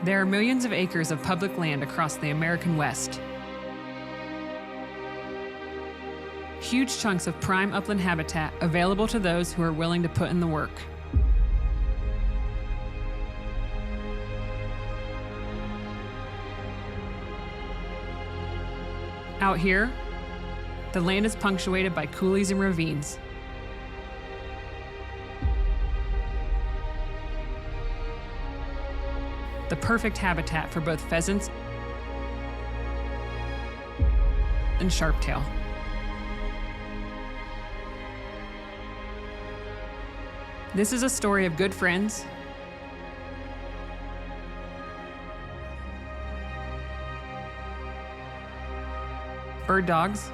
There are millions of acres of public land across the American West. Huge chunks of prime upland habitat available to those who are willing to put in the work. Out here, the land is punctuated by coulees and ravines. The perfect habitat for both pheasants and sharptail. This is a story of good friends, bird dogs,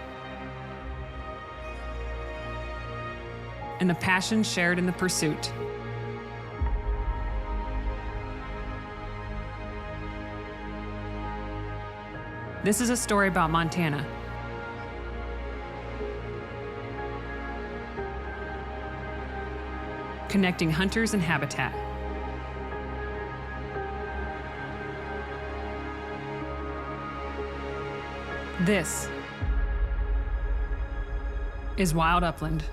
and a passion shared in the pursuit. This is a story about Montana. Connecting hunters and habitat. This is Wild Upland.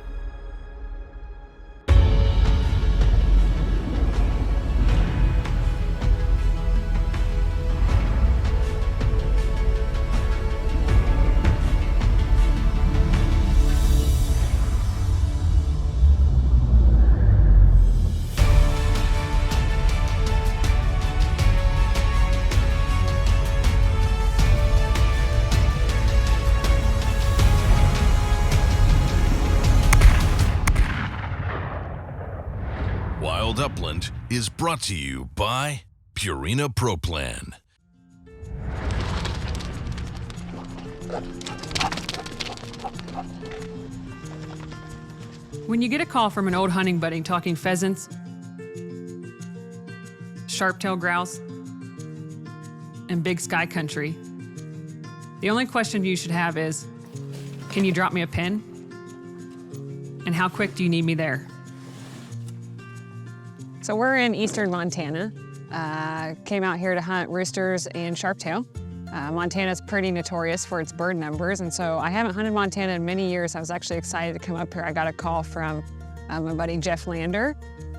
Wild Upland is brought to you by Purina Pro Plan. When you get a call from an old hunting buddy talking pheasants, sharp-tailed grouse, and big sky country, the only question you should have is, can you drop me a pin? And how quick do you need me there? So we're in eastern Montana. Came out here to hunt roosters and sharptail. Montana's pretty notorious for its bird numbers, and so I haven't hunted Montana in many years. I was actually excited to come up here. I got a call from my buddy Jeff Lander.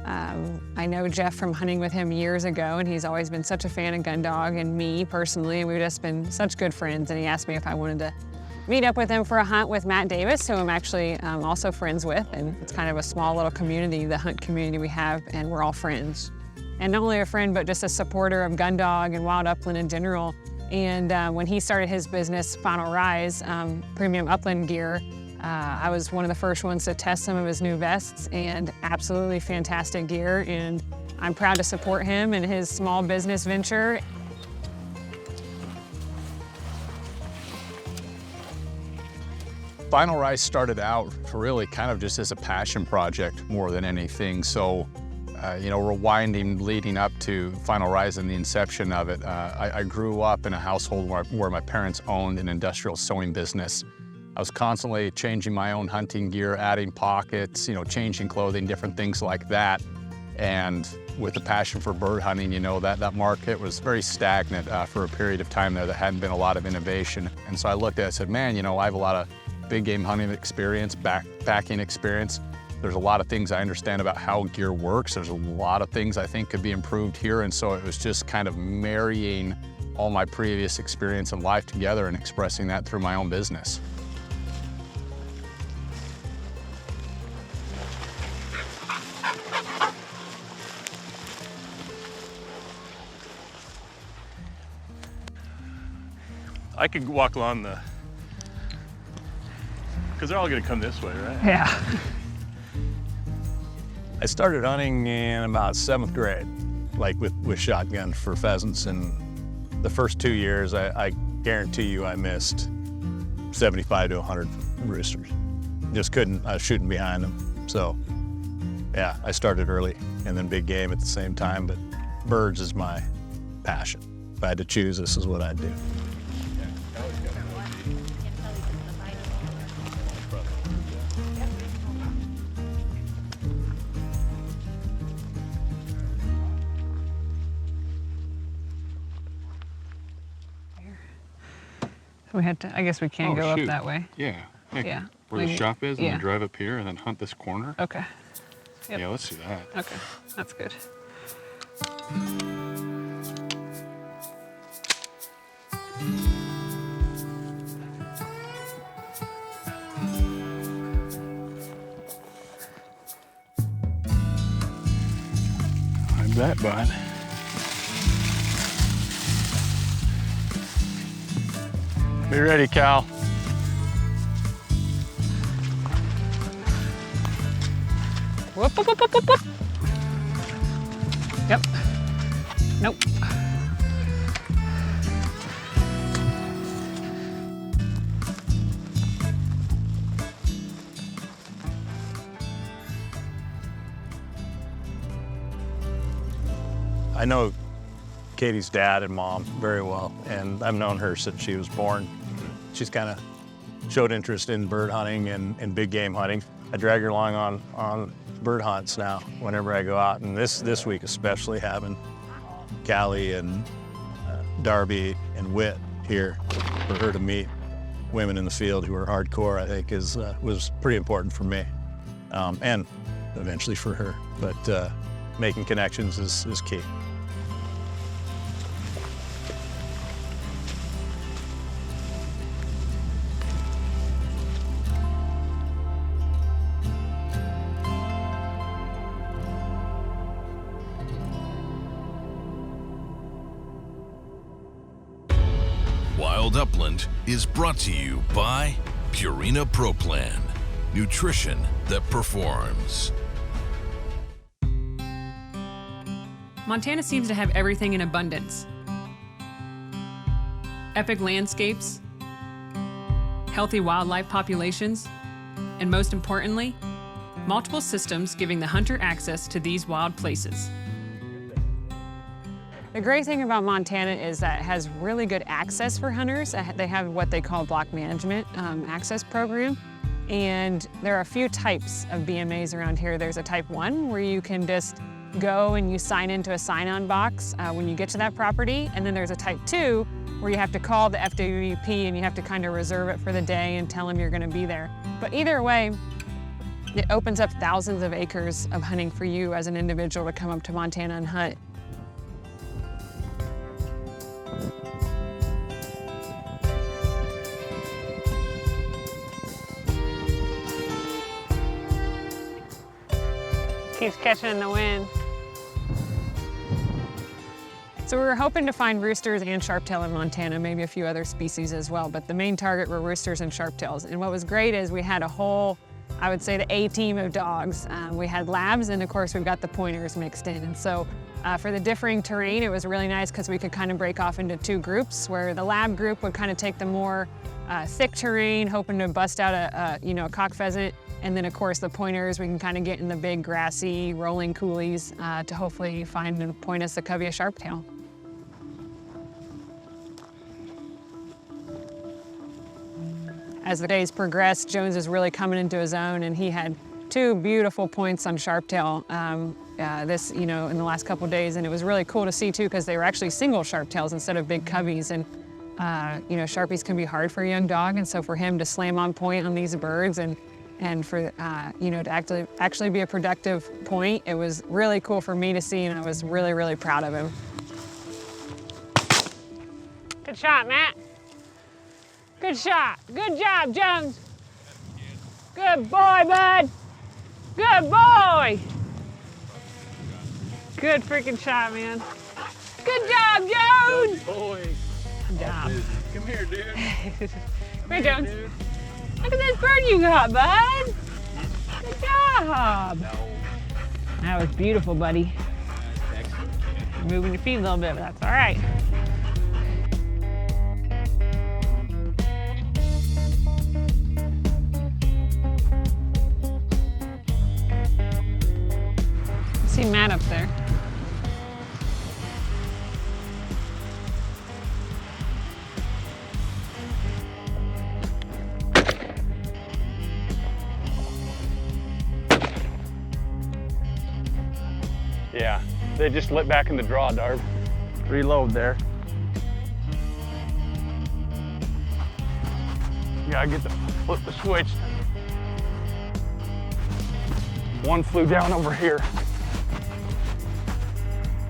I know Jeff from hunting with him years ago, and he's always been such a fan of gun dog and me personally, and we've just been such good friends, and he asked me if I wanted to meet up with him for a hunt with Matt Davis, who I'm actually also friends with, and it's kind of a small little community, the hunt community we have, and we're all friends. And not only a friend, but just a supporter of gun dog and wild upland in general. And when he started his business, Final Rise, premium upland gear, I was one of the first ones to test some of his new vests, and absolutely fantastic gear, and I'm proud to support him in his small business venture. Final Rise started out really kind of just as a passion project more than anything. So, rewinding, leading up to Final Rise and the inception of it, I grew up in a household where my parents owned an industrial sewing business. I was constantly changing my own hunting gear, adding pockets, changing clothing, different things like that. And with the passion for bird hunting, that market was very stagnant for a period of time there. There hadn't been a lot of innovation. And so I looked at it and said, man, I have a lot of big game hunting experience, backpacking experience. There's a lot of things I understand about how gear works. There's a lot of things I think could be improved here. And so it was just kind of marrying all my previous experience in life together and expressing that through my own business. I could walk along because they're all gonna come this way, right? Yeah. I started hunting in about 7th grade, like with shotgun for pheasants, and the first 2 years, I guarantee you I missed 75 to 100 roosters. Just couldn't, I was shooting behind them. So yeah, I started early and then big game at the same time, but birds is my passion. If I had to choose, this is what I'd do. We had to, I guess we can go up that way. Yeah. Yeah. Where the Maybe- shop is, and yeah. then drive up here and then hunt this corner. Okay. Yep. Yeah, let's do that. Okay, that's good. I bet, bud. Be ready, Cal. Whoop, whoop, whoop, whoop, whoop, whoop. Yep. Nope. I know Katie's dad and mom very well, and I've known her since she was born. She's kind of showed interest in bird hunting and big game hunting. I drag her along on bird hunts now whenever I go out, and this week especially, having Kali and Darby and Whit here for her to meet women in the field who are hardcore, I think was pretty important for me, and eventually for her. But making connections is key. Wild Upland is brought to you by Purina Pro Plan, nutrition that performs. Montana seems to have everything in abundance. Epic landscapes, healthy wildlife populations, and most importantly, multiple systems giving the hunter access to these wild places. The great thing about Montana is that it has really good access for hunters. They have what they call block management access program. And there are a few types of BMAs around here. There's a type 1 where you can just go and you sign into a sign-on box when you get to that property. And then there's a type 2 where you have to call the FWP and you have to kind of reserve it for the day and tell them you're gonna be there. But either way, it opens up thousands of acres of hunting for you as an individual to come up to Montana and hunt. Keeps catching in the wind. So we were hoping to find roosters and sharptail in Montana, maybe a few other species as well, but the main target were roosters and sharptails. And what was great is we had a whole, I would say, the A team of dogs. We had labs, and of course we've got the pointers mixed in. And so for the differing terrain, it was really nice because we could kind of break off into two groups, where the lab group would kind of take the more thick terrain, hoping to bust out a cock pheasant. And then, of course, the pointers, we can kind of get in the big grassy rolling coulees to hopefully find and point us a covey of sharptail. As the days progressed, Jones was really coming into his own, and he had two beautiful points on sharptail in the last couple of days. And it was really cool to see, too, because they were actually single sharptails instead of big coveys. And Sharpies can be hard for a young dog, and so for him to slam on point on these birds and for to actually be a productive point, it was really cool for me to see, and I was really, really proud of him. Good shot, Matt. Good shot. Good job, Jones. Good boy, bud. Good boy. Good freaking shot, man. Good job, Jones. Boy. Good job. Come here, dude. Come here, Jones. Look at this bird you got, bud. Good job. That was beautiful, buddy. You're moving your feet a little bit, but that's all right. I see Matt up there. Yeah, they just lit back in the draw, Darb. Reload there. gotta get the flip the switch. One flew down over here.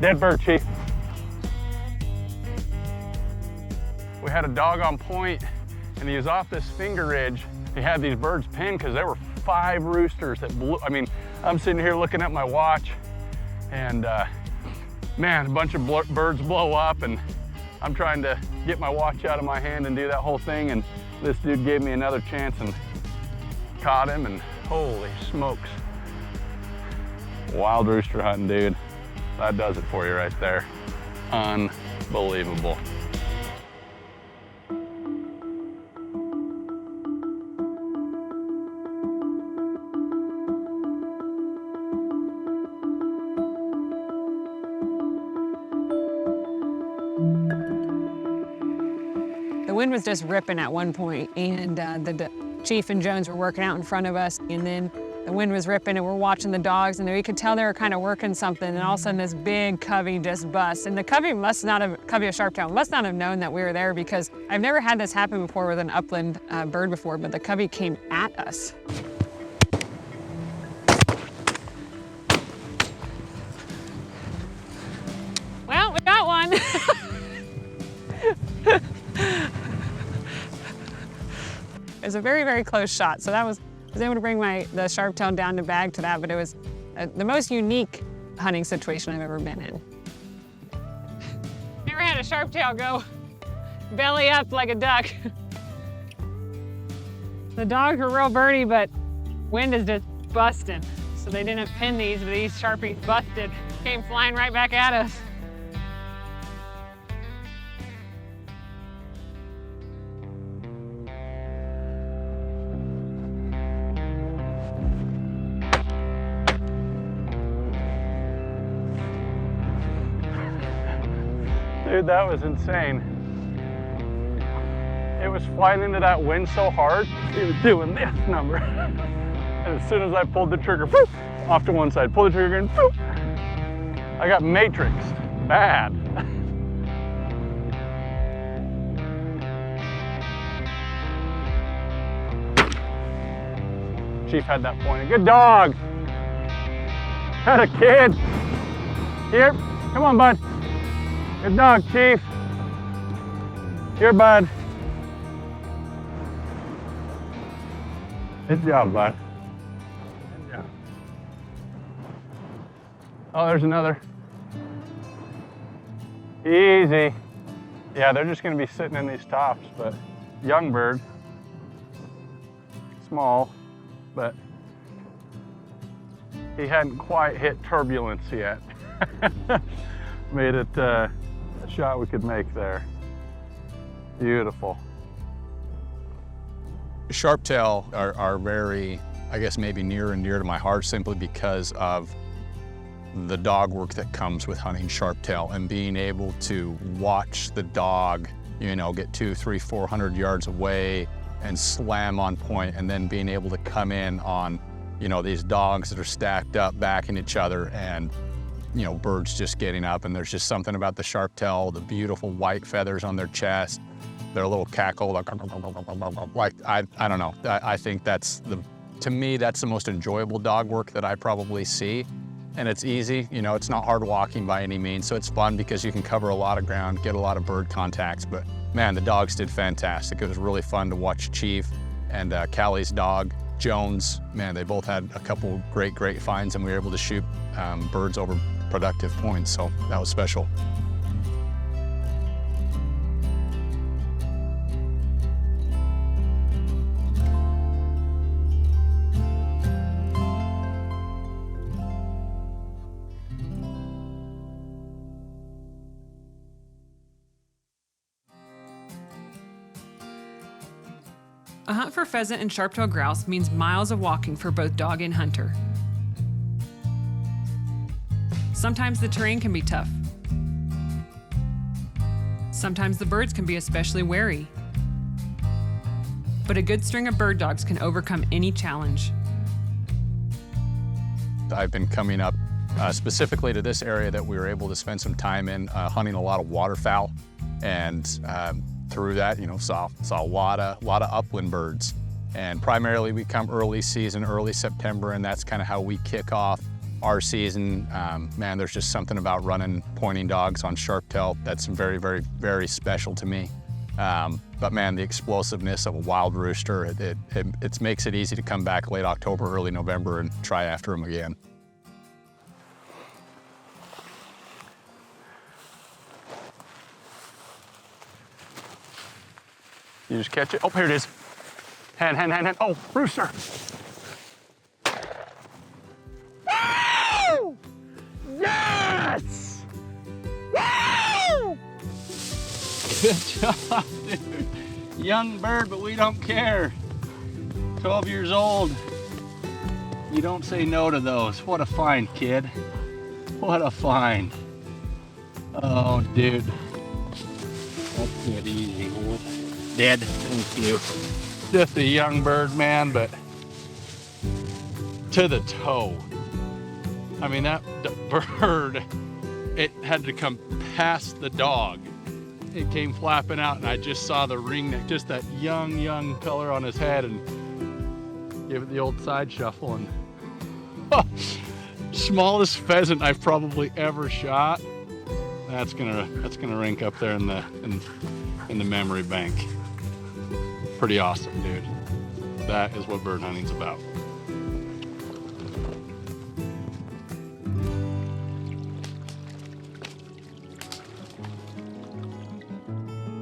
Dead bird, Chief. We had a dog on point and he was off this finger ridge. He had these birds pinned because there were 5 roosters that blew. I mean, I'm sitting here looking at my watch and man, a bunch of birds blow up and I'm trying to get my watch out of my hand and do that whole thing, and this dude gave me another chance and caught him, and holy smokes. Wild rooster hunting, dude. That does it for you right there. Unbelievable. The wind was just ripping at one point, and the Chief and Jones were working out in front of us, and then the wind was ripping and we're watching the dogs, and we could tell they were kind of working something, and all of a sudden this big covey just busts. And the covey of sharptail must not have known that we were there, because I've never had this happen before with an upland bird before, but the covey came at us. Well, we got one. It was a very, very close shot. So that was, I was able to bring the sharptail down to bag to that, but it was the most unique hunting situation I've ever been in. Never had a sharptail go belly up like a duck. The dogs were real birdie, but wind is just busting. So they didn't pin these, but these Sharpies busted. Came flying right back at us. Dude, that was insane. It was flying into that wind so hard, it was doing this number. And as soon as I pulled the trigger, whoop, off to one side, pull the trigger and whoop, I got matrixed, bad. Chief had that pointed. Good dog. Had a kid. Here, come on, bud. Good dog, Chief. Here, bud. Good job, bud. Good job. Oh, there's another. Easy. Yeah, they're just gonna be sitting in these tops, but young bird. Small, but he hadn't quite hit turbulence yet. Made it a shot we could make there. Beautiful. Sharptail are very, I guess, maybe near and dear to my heart, simply because of the dog work that comes with hunting sharptail and being able to watch the dog, you know, get 200, 300, 400 yards away and slam on point, and then being able to come in on, you know, these dogs that are stacked up backing each other, and you know, birds just getting up. And there's just something about the sharptail, the beautiful white feathers on their chest, their little cackle, like I don't know. I think that's to me, that's the most enjoyable dog work that I probably see. And it's easy, you know, it's not hard walking by any means, so it's fun because you can cover a lot of ground, get a lot of bird contacts. But man, the dogs did fantastic. It was really fun to watch Chief and Kali's dog, Jones. Man, they both had a couple great finds, and we were able to shoot birds over productive points, so that was special. A hunt for pheasant and sharp-tailed grouse means miles of walking for both dog and hunter. Sometimes the terrain can be tough. Sometimes the birds can be especially wary. But a good string of bird dogs can overcome any challenge. I've been coming up specifically to this area that we were able to spend some time in, hunting a lot of waterfowl. And through that, you know, saw a lot of upland birds. And primarily we come early season, early September, and that's kind of how we kick off our season. Man, there's just something about running pointing dogs on sharptail that's very, very, very special to me. But man, the explosiveness of a wild rooster, it makes it easy to come back late October, early November and try after them again. You just catch it. Oh, here it is. Hand. Oh, rooster. Woo! Yes! Woo! Good job, dude. Young bird, but we don't care. 12 years old. You don't say no to those. What a find, kid. What a find. Oh, dude. That's good, easy. Dead. Thank you. Just a young bird, man, but to the toe. I mean, that bird, it had to come past the dog. It came flapping out, and I just saw the ring neck, just that young color on his head, and give it the old side shuffle. And smallest pheasant I've probably ever shot. That's gonna rank up there in the memory bank. Pretty awesome, dude. That is what bird hunting's about.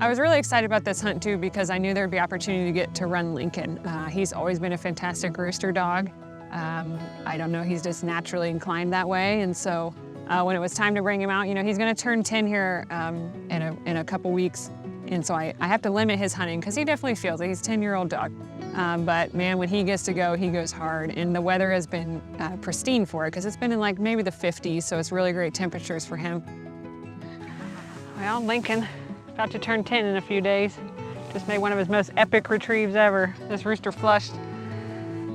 I was really excited about this hunt too because I knew there'd be opportunity to get to run Lincoln. He's always been a fantastic rooster dog. I don't know, he's just naturally inclined that way, and so when it was time to bring him out, you know, he's going to turn 10 here in a couple weeks. And so I have to limit his hunting because he definitely feels it. He's a 10-year-old dog. But man, when he gets to go, he goes hard. And the weather has been pristine for it because it's been in like maybe the 50s, so it's really great temperatures for him. Well, Lincoln, about to turn 10 in a few days. Just made one of his most epic retrieves ever. This rooster flushed,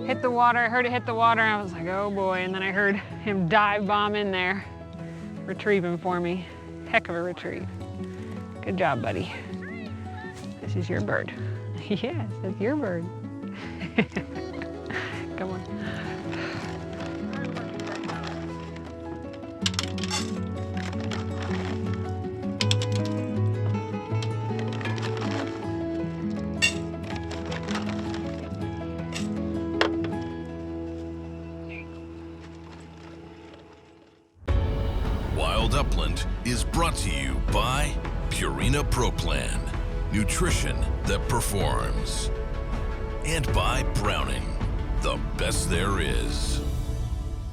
hit the water. I heard it hit the water, and I was like, oh boy. And then I heard him dive bomb in there, retrieve him for me. Heck of a retrieve. Good job, buddy. This is your bird. Yes, it's your bird. Come on. Wild Upland is brought to you by Purina ProPlan, nutrition that performs. And by Browning, the best there is.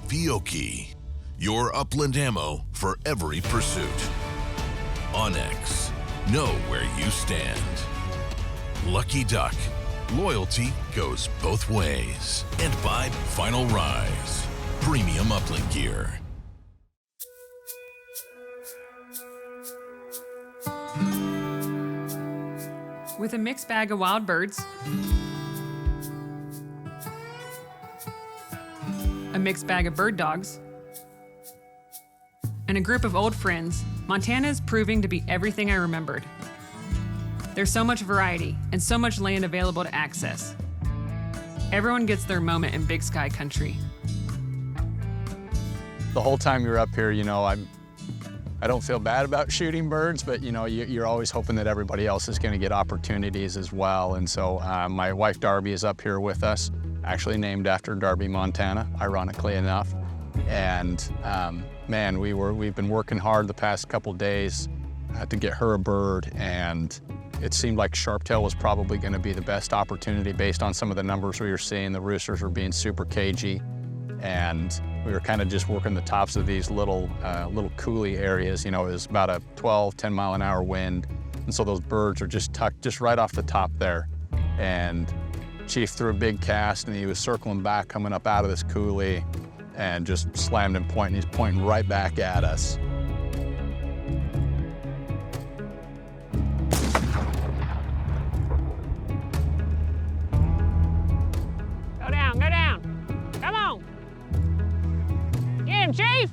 Fiocchi, your upland ammo for every pursuit. Onyx, know where you stand. Lucky Duck, loyalty goes both ways. And by Final Rise, premium upland gear. With a mixed bag of wild birds, a mixed bag of bird dogs, and a group of old friends, Montana is proving to be everything I remembered. There's so much variety and so much land available to access. Everyone gets their moment in big sky country. The whole time you're up here, you know, I don't feel bad about shooting birds, but you know, you're always hoping that everybody else is going to get opportunities as well. And so my wife Darby is up here with us, actually named after Darby, Montana, ironically enough. And man, we've been working hard the past couple days to get her a bird, and it seemed like sharptail was probably going to be the best opportunity based on some of the numbers we were seeing. The roosters were being super cagey, and we were kind of just working the tops of these little coulee areas. You know, it was about a 10 mile an hour wind. And so those birds are just tucked just right off the top there. And Chief threw a big cast, and he was circling back, coming up out of this coulee, and just slammed him pointing. He's pointing right back at us. Go down, go down. Come on. Get him, Chief.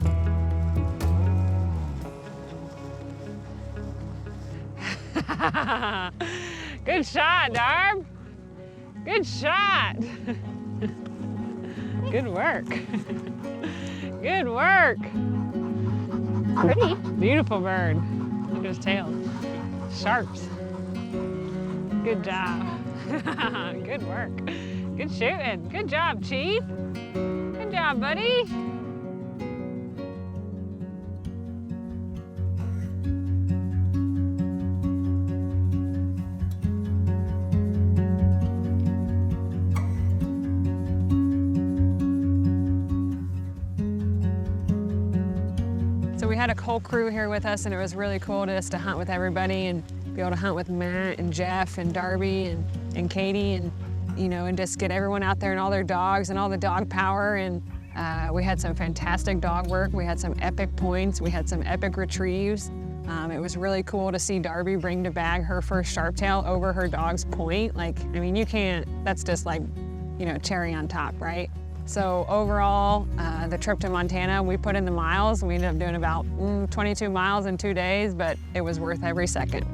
Good shot, Darb. Good shot. Good work. Good work. Pretty. Beautiful bird. Look at his tail. Sharps. Good job. Good work. Good shooting. Good job, Chief. Good job, buddy. So we had a whole crew here with us, and it was really cool just to hunt with everybody and be able to hunt with Matt and Jeff and Darby and Katie, and you know, and just get everyone out there and all their dogs and all the dog power. And we had some fantastic dog work. We had some epic points. We had some epic retrieves. It was really cool to see Darby bring to bag her first sharptail over her dog's point. Like, I mean, you can't, that's just like, you know, cherry on top, right? So overall, the trip to Montana, we put in the miles. We ended up doing about 22 miles in 2 days, but it was worth every second.